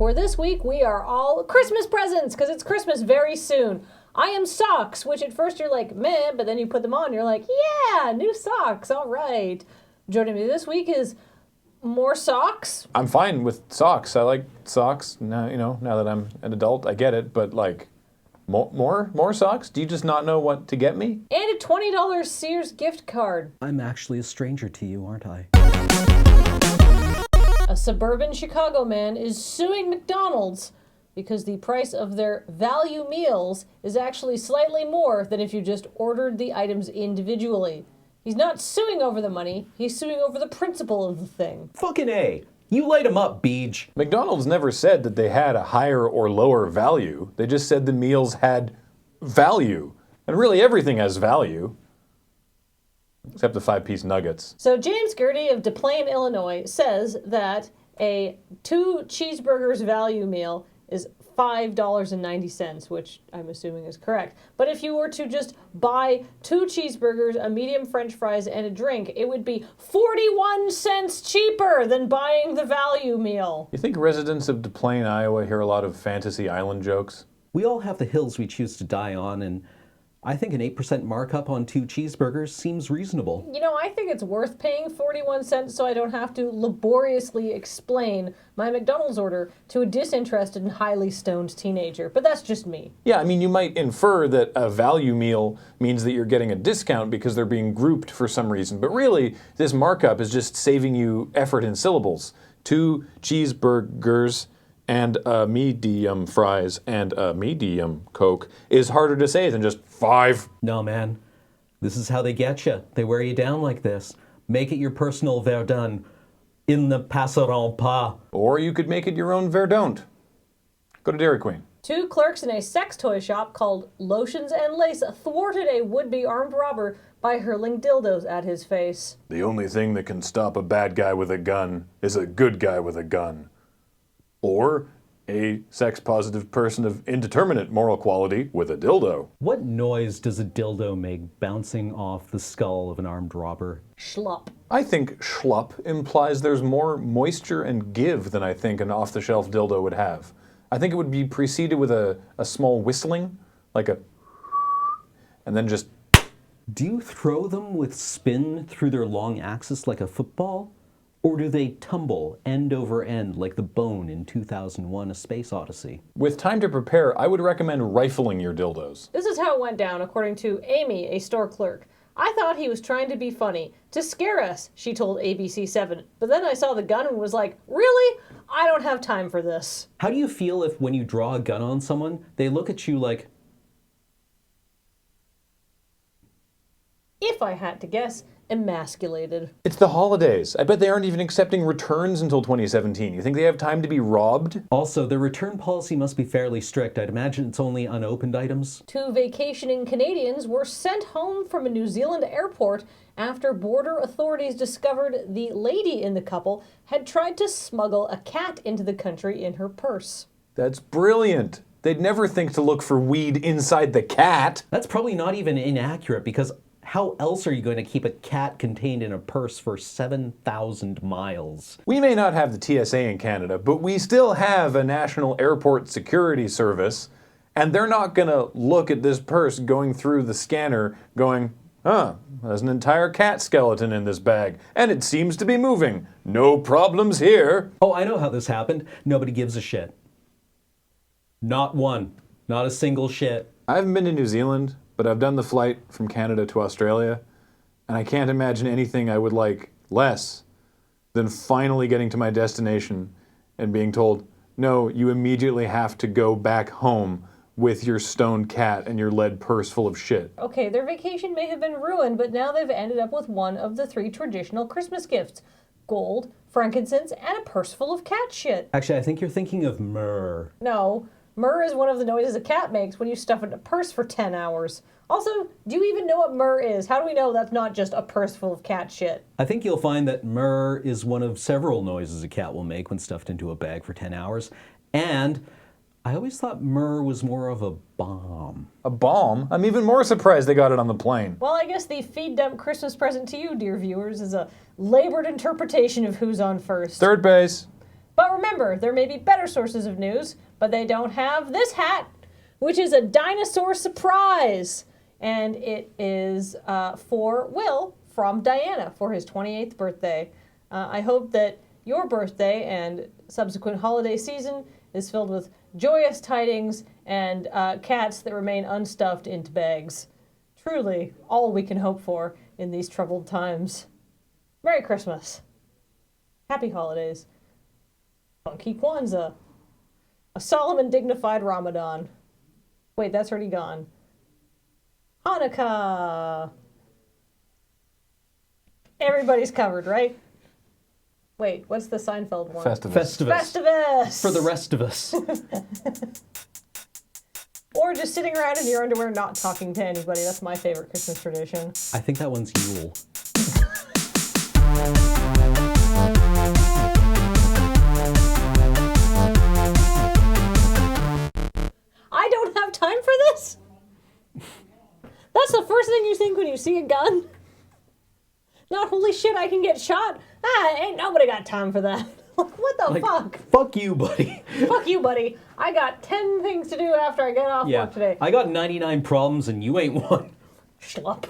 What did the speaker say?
where this week we are all Christmas presents, because it's Christmas very soon. I am socks, which at first you're like, meh, but then you put them on, you're like, yeah, new socks, all right. Joining me this week is more socks. I'm fine with socks. I like socks. Now, now that I'm an adult, I get it, but like, more socks? Do you just not know what to get me? And a $20 Sears gift card. I'm actually a stranger to you, aren't I? A suburban Chicago man is suing McDonald's because the price of their value meals is actually slightly more than if you just ordered the items individually. He's not suing over the money, he's suing over the principle of the thing. Fucking A. You light 'em up, Beej. McDonald's never said that they had a higher or lower value. They just said the meals had value. And really everything has value. Except the 5-piece nuggets. So James Gertie of Des Plaines, Illinois says that a 2 cheeseburgers value meal is $5.90, which I'm assuming is correct. But if you were to just buy 2 cheeseburgers, a medium french fries, and a drink, it would be 41 cents cheaper than buying the value meal. You think residents of Des Plaines, Iowa hear a lot of fantasy island jokes? We all have the hills we choose to die on, and I think an 8% markup on 2 cheeseburgers seems reasonable. You know, I think it's worth paying 41 cents so I don't have to laboriously explain my McDonald's order to a disinterested and highly stoned teenager. But that's just me. Yeah, I mean, you might infer that a value meal means that you're getting a discount because they're being grouped for some reason. But really, this markup is just saving you effort in syllables. 2 cheeseburgers and a medium fries and a medium Coke is harder to say than just 5. No, man. This is how they get you. They wear you down like this. Make it your personal Verdun. Ils ne passeront pas. Or you could make it your own Verdon't. Go to Dairy Queen. 2 clerks in a sex toy shop called Lotions and Lace thwarted a would-be armed robber by hurling dildos at his face. The only thing that can stop a bad guy with a gun is a good guy with a gun. Or a sex-positive person of indeterminate moral quality with a dildo. What noise does a dildo make bouncing off the skull of an armed robber? Shlup. I think schlup implies there's more moisture and give than I think an off-the-shelf dildo would have. I think it would be preceded with a small whistling, like a... and then just... Do you throw them with spin through their long axis like a football? Or do they tumble end over end like the bone in 2001: A Space Odyssey? With time to prepare, I would recommend rifling your dildos. This is how it went down, according to Amy, a store clerk. I thought he was trying to be funny, to scare us, she told ABC7. But then I saw the gun and was like, really? I don't have time for this. How do you feel if when you draw a gun on someone, they look at you like... If I had to guess, emasculated. It's the holidays. I bet they aren't even accepting returns until 2017. You think they have time to be robbed? Also, their return policy must be fairly strict. I'd imagine it's only unopened items. 2 vacationing Canadians were sent home from a New Zealand airport after border authorities discovered the lady in the couple had tried to smuggle a cat into the country in her purse. That's brilliant. They'd never think to look for weed inside the cat. That's probably not even inaccurate, because how else are you going to keep a cat contained in a purse for 7,000 miles? We may not have the TSA in Canada, but we still have a National Airport Security Service, and they're not gonna look at this purse going through the scanner going, there's an entire cat skeleton in this bag, and it seems to be moving. No problems here. Oh, I know how this happened. Nobody gives a shit. Not one. Not a single shit. I haven't been to New Zealand, but I've done the flight from Canada to Australia, and I can't imagine anything I would like less than finally getting to my destination and being told, no, you immediately have to go back home with your stoned cat and your lead purse full of shit. Okay, their vacation may have been ruined, but now they've ended up with one of the 3 traditional Christmas gifts: gold, frankincense, and a purse full of cat shit. Actually, I think you're thinking of myrrh. No. Myrrh is one of the noises a cat makes when you stuff it in a purse for 10 hours. Also, do you even know what myrrh is? How do we know that's not just a purse full of cat shit? I think you'll find that myrrh is one of several noises a cat will make when stuffed into a bag for 10 hours. And I always thought myrrh was more of a bomb. A bomb? I'm even more surprised they got it on the plane. Well, I guess the feed dump Christmas present to you, dear viewers, is a labored interpretation of who's on first. Third base. But remember, there may be better sources of news, but they don't have this hat, which is a dinosaur surprise. And it is for Will from Diana for his 28th birthday. I hope that your birthday and subsequent holiday season is filled with joyous tidings and cats that remain unstuffed into bags. Truly, all we can hope for in these troubled times. Merry Christmas. Happy holidays. Funky Kwanzaa. A solemn and dignified Ramadan. Wait, that's already gone. Hanukkah. Everybody's covered, right? Wait, what's the Seinfeld one? Festivus. Festivus! For the rest of us. Or just sitting around in your underwear not talking to anybody. That's my favorite Christmas tradition. I think that one's Yule. I don't have time for this? That's the first thing you think when you see a gun? Not, holy shit, I can get shot? Ain't nobody got time for that. What the fuck? Fuck you, buddy. Fuck you, buddy. I got 10 things to do after I get off work today. I got 99 problems and you ain't one. Shlup.